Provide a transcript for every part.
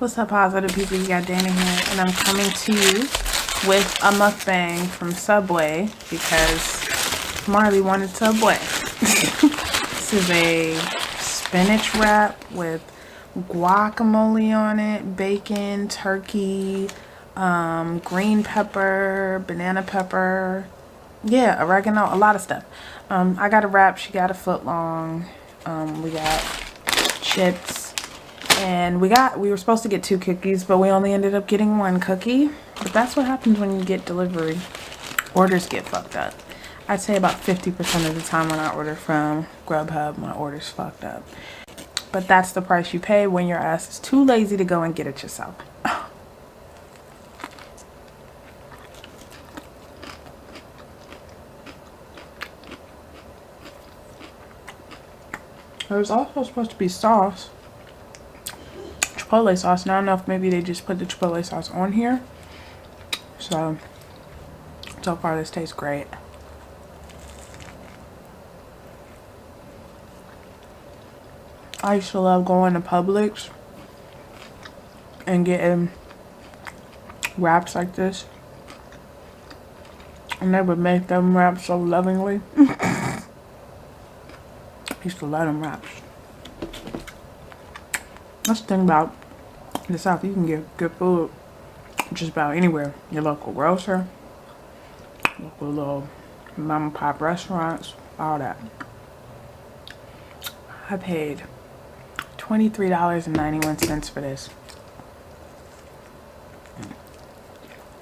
What's up, positive people? You got Dana here, and I'm coming to you with a mukbang from Subway because Marley wanted Subway. This is a spinach wrap with guacamole on it, bacon, turkey, green pepper, banana pepper, yeah, oregano, a lot of stuff. I got a wrap, she got a foot long. We got chips. And we were supposed to get 2 cookies, but we only ended up getting 1 cookie. But that's what happens when you get delivery. Orders get fucked up. I'd say about 50% of the time when I order from Grubhub, my order's fucked up. But that's the price you pay when your ass is too lazy to go and get it yourself. There's also supposed to be sauce. Chipotle sauce. Now I don't know if maybe they just put the chipotle sauce on here. So far this tastes great. I used to love going to Publix and getting wraps like this. And they would make them wraps so lovingly. I used to love them wraps. That's the thing about the South. You can get good food just about anywhere. Your local grocer, local little mom and pop restaurants, all that. I paid $23.91 for this.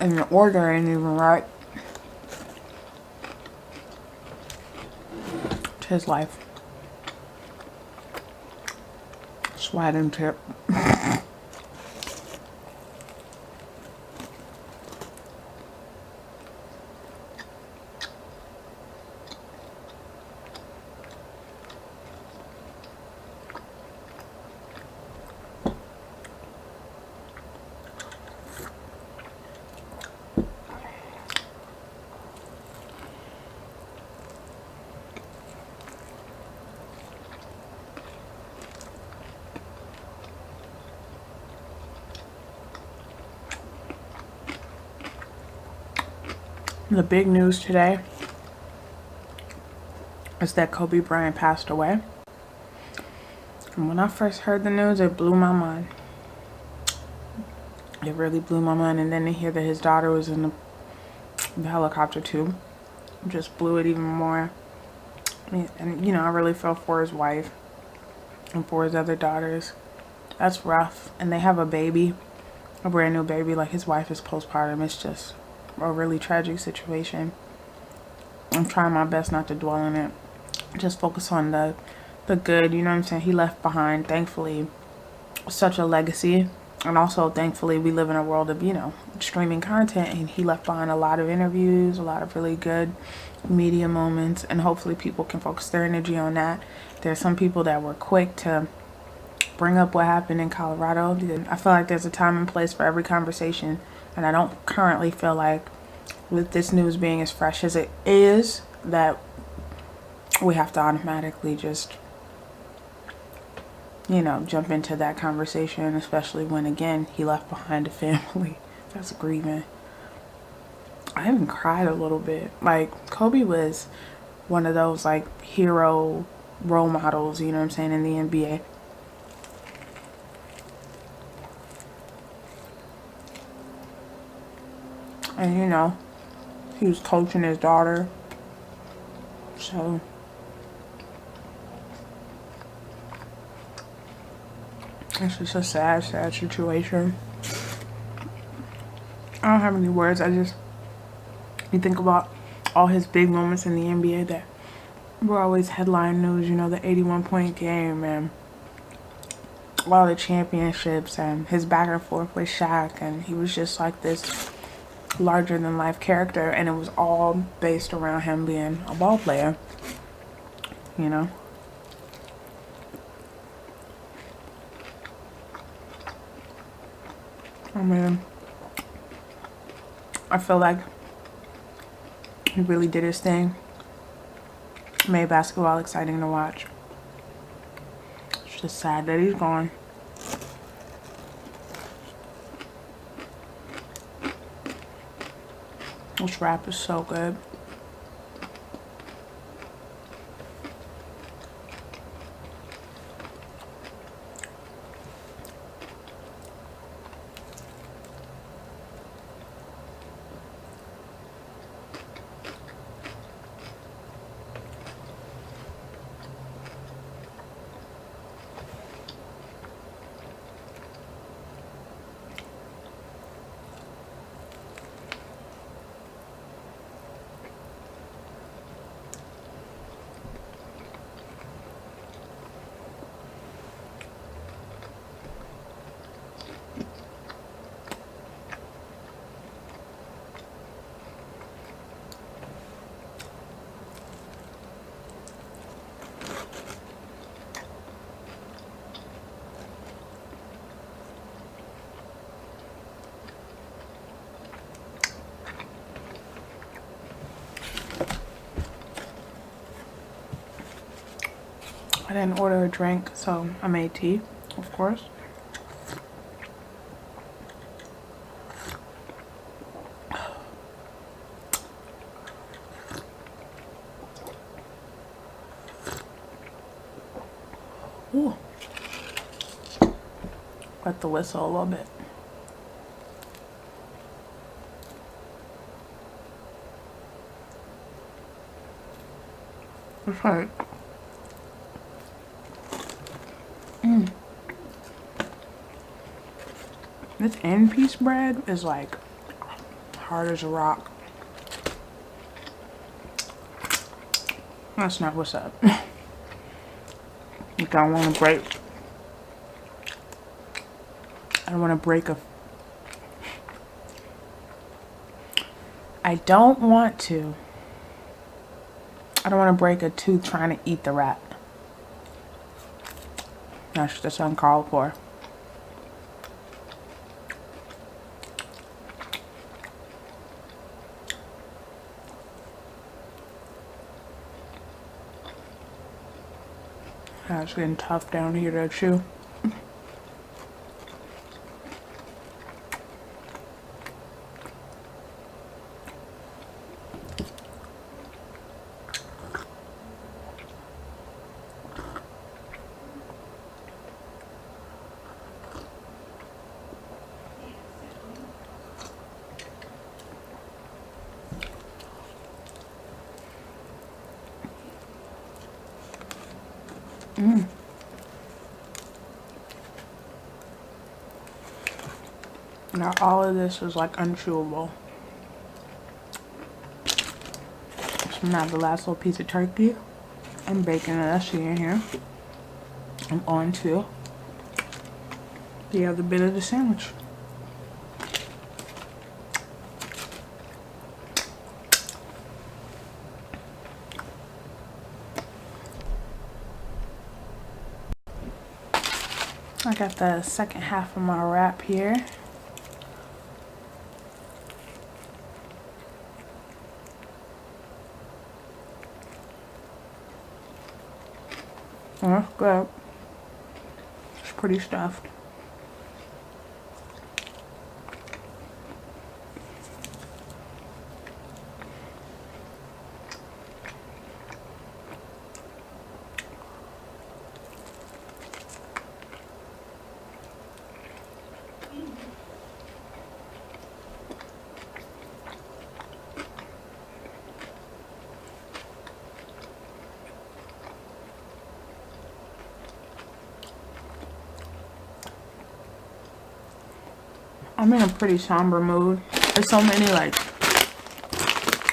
And the order ain't even right. It's his life. That's why I didn't tip. The big news today is that Kobe Bryant passed away. And when I first heard the news, it blew my mind. It really blew my mind. And then to hear that his daughter was in the helicopter too, just blew it even more. And you know, I really felt for his wife and for his other daughters. That's rough. And they have a baby, a brand new baby. Like, his wife is postpartum. It's just a really tragic situation. I'm trying my best not to dwell on it. Just focus on the good, you know what I'm saying? He left behind, thankfully, such a legacy. And also, thankfully, we live in a world of, you know, streaming content. And he left behind a lot of interviews, a lot of really good media moments. And hopefully people can focus their energy on that. There's some people that were quick to bring up what happened in Colorado. I feel like there's a time and place for every conversation. And I don't currently feel like, with this news being as fresh as it is, that we have to automatically just, you know, jump into that conversation, especially when, again, he left behind a family that's grieving. I even cried a little bit. Like, Kobe was one of those, like, hero role models, you know what I'm saying, in the NBA. And, you know, he was coaching his daughter. So, it's just a sad, sad situation. I don't have any words. You think about all his big moments in the NBA that were always headline news. You know, the 81-point game and all the championships and his back and forth with Shaq. And he was just like this larger than life character, and it was all based around him being a ball player, you know. I mean, I feel like he really did his thing, made basketball exciting to watch. It's just sad that he's gone. This wrap is so good. I didn't order a drink, so I made tea, of course. Ooh. Let the whistle a little bit. It's hard. This end piece bread is like hard as a rock. That's not what's up. Like I don't want to break. I don't want to break a. I don't want to. I don't want to break a tooth trying to eat the wrap. That's just uncalled for. It's getting tough down here to chew. Now all of this is like unchewable. So now the last little piece of turkey and bacon that I see in here. I'm on to the other bit of the sandwich. I got the second half of my wrap here. Oh, that's good. It's pretty stuffed. I'm in a pretty somber mood. There's so many like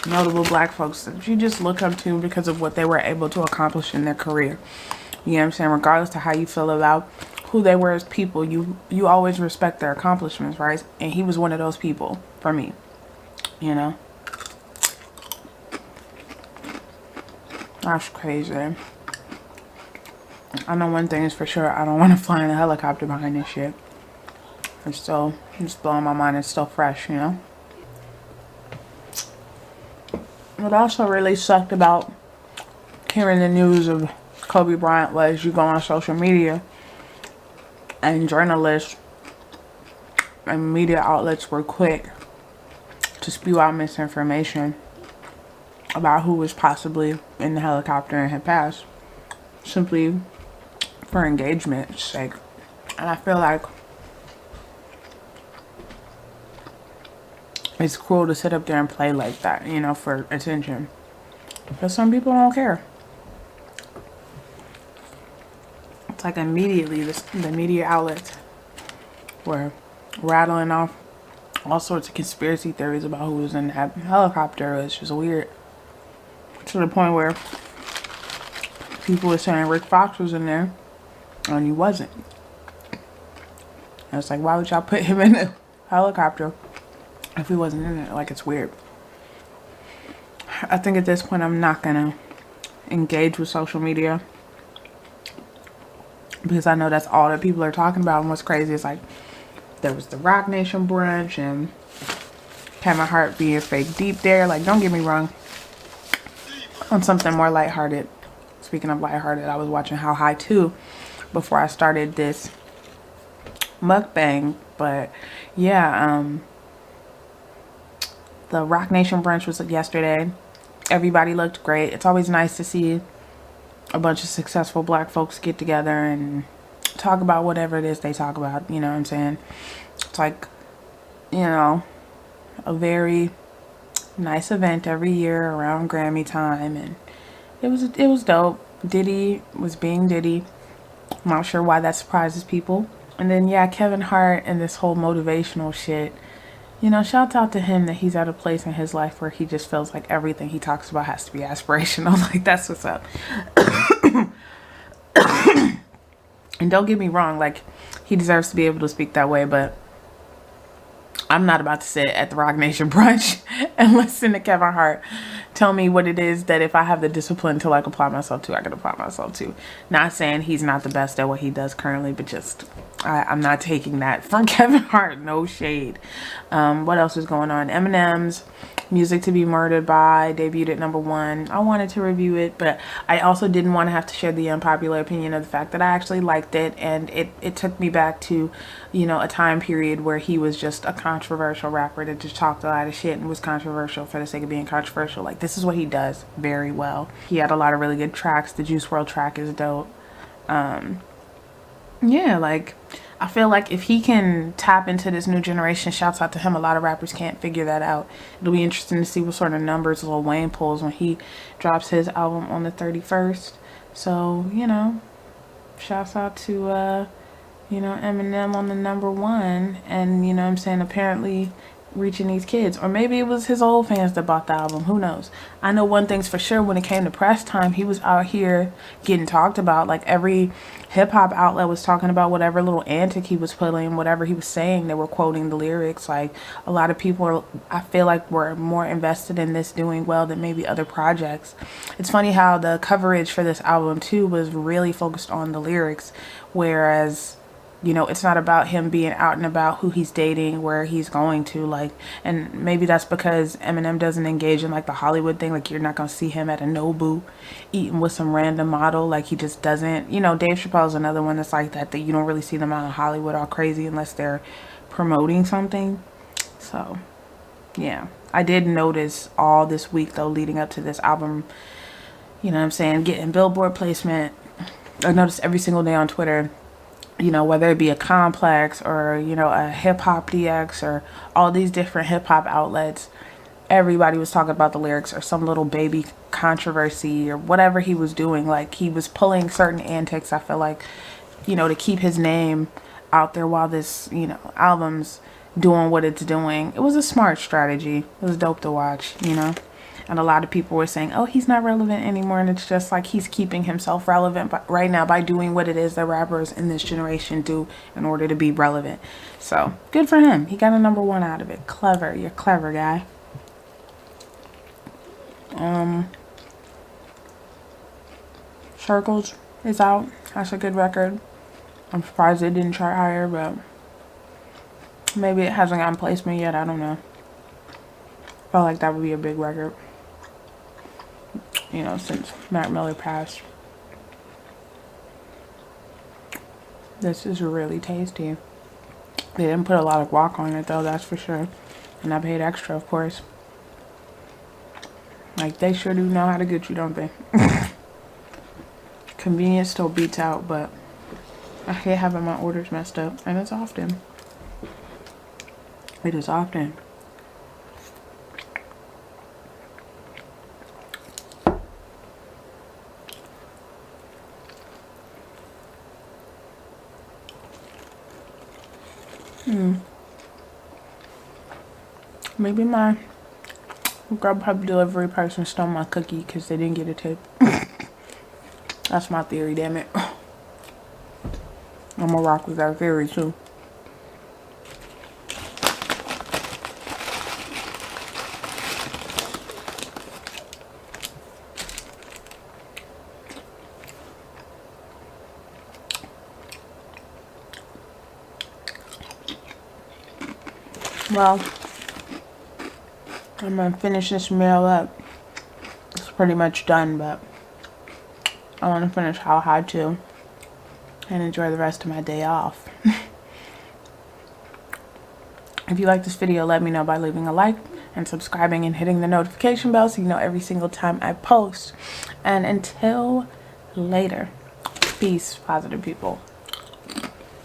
notable black folks that you just look up to because of what they were able to accomplish in their career. You know what I'm saying? Regardless of how you feel about who they were as people, you always respect their accomplishments, right? And he was one of those people for me, you know? That's crazy. I know one thing is for sure, I don't want to fly in a helicopter behind this shit. It's still just blowing my mind. It's still fresh, you know? What also really sucked about hearing the news of Kobe Bryant was you go on social media and journalists and media outlets were quick to spew out misinformation about who was possibly in the helicopter and had passed, simply for engagement's sake. And I feel like it's cruel to sit up there and play like that, you know, for attention. But some people don't care. It's like immediately the media outlets were rattling off all sorts of conspiracy theories about who was in that helicopter. It was just weird. To the point where people were saying Rick Fox was in there and he wasn't. And it's like, why would y'all put him in the helicopter if he wasn't in it? Like, it's weird. I think at this point I'm not gonna engage with social media because I know that's all that people are talking about. And what's crazy is, like, there was the Rock Nation brunch and Kevin Hart being fake deep there. Like, don't get me wrong. On something more lighthearted, speaking of lighthearted, I was watching How High 2 before I started this mukbang. But yeah, the Rock Nation brunch was yesterday. Everybody looked great. It's always nice to see a bunch of successful black folks get together and talk about whatever it is they talk about. You know what I'm saying? It's like, you know, a very nice event every year around Grammy time, and it was dope. Diddy was being Diddy. I'm not sure why that surprises people. And then yeah, Kevin Hart and this whole motivational shit. You know, shout out to him that he's at a place in his life where he just feels like everything he talks about has to be aspirational. Like, that's what's up. And don't get me wrong, like, he deserves to be able to speak that way, but I'm not about to sit at the Rock Nation brunch and listen to Kevin Hart tell me what it is that if I have the discipline to, like, apply myself to, I can apply myself to. Not saying he's not the best at what he does currently, but just I'm not taking that from Kevin Hart. No shade. What else is going on? Eminem's Music to Be Murdered By debuted at #1. I wanted to review it, but I also didn't want to have to share the unpopular opinion of the fact that I actually liked it, and it took me back to, you know, a time period where he was just a controversial rapper that just talked a lot of shit and was controversial for the sake of being controversial. Like, this is what he does very well. He had a lot of really good tracks. The Juice WRLD track is dope. Yeah, like, I feel like if he can tap into this new generation, shouts out to him. A lot of rappers can't figure that out. It'll be interesting to see what sort of numbers Lil Wayne pulls when he drops his album on the 31st. So, you know, shouts out to, you know, Eminem on the #1. And, you know what I'm saying, apparently reaching these kids. Or maybe it was his old fans that bought the album. Who knows? I know one thing's for sure. When it came to press time, he was out here getting talked about. Like, every hip-hop outlet was talking about whatever little antic he was putting, whatever he was saying. They were quoting the lyrics. Like, a lot of people are, I feel like, were more invested in this doing well than maybe other projects. It's funny how the coverage for this album too was really focused on the lyrics, whereas, you know, it's not about him being out and about, who he's dating, where he's going to, like, and maybe that's because Eminem doesn't engage in, like, the Hollywood thing. Like, you're not going to see him at a Nobu eating with some random model. Like, he just doesn't, you know. Dave Chappelle's another one that's like that you don't really see them out in Hollywood all crazy unless they're promoting something. So, yeah. I did notice all this week, though, leading up to this album, you know what I'm saying, getting Billboard placement. I noticed every single day on Twitter, you know, whether it be a Complex or, you know, a Hip Hop DX or all these different hip hop outlets, everybody was talking about the lyrics or some little baby controversy or whatever he was doing. Like, he was pulling certain antics, I feel like, you know, to keep his name out there while this, you know, album's doing what it's doing. It was a smart strategy. It was dope to watch, you know. And a lot of people were saying, oh, he's not relevant anymore. And it's just like he's keeping himself relevant right now by doing what it is that rappers in this generation do in order to be relevant. So good for him. He got a #1 out of it. Clever. You're clever, guy. Circles is out. That's a good record. I'm surprised it didn't chart higher, but maybe it hasn't gotten placement yet. I don't know. Felt like that would be a big record, you know, since Mac Miller passed. This is really tasty. They didn't put a lot of guac on it, though, that's for sure. And I paid extra, of course. Like, they sure do know how to get you, don't they? Convenience still beats out, but I hate having my orders messed up. And it's often. It is often. Maybe my Grubhub delivery person stole my cookie because they didn't get a tip. That's my theory, damn it. I'm gonna rock with that theory too. Well, I'm gonna finish this meal up. It's pretty much done, but I want to finish how I had to and enjoy the rest of my day off. If you like this video, let me know by leaving a like and subscribing and hitting the notification bell so you know every single time I post. And until later, peace, positive people.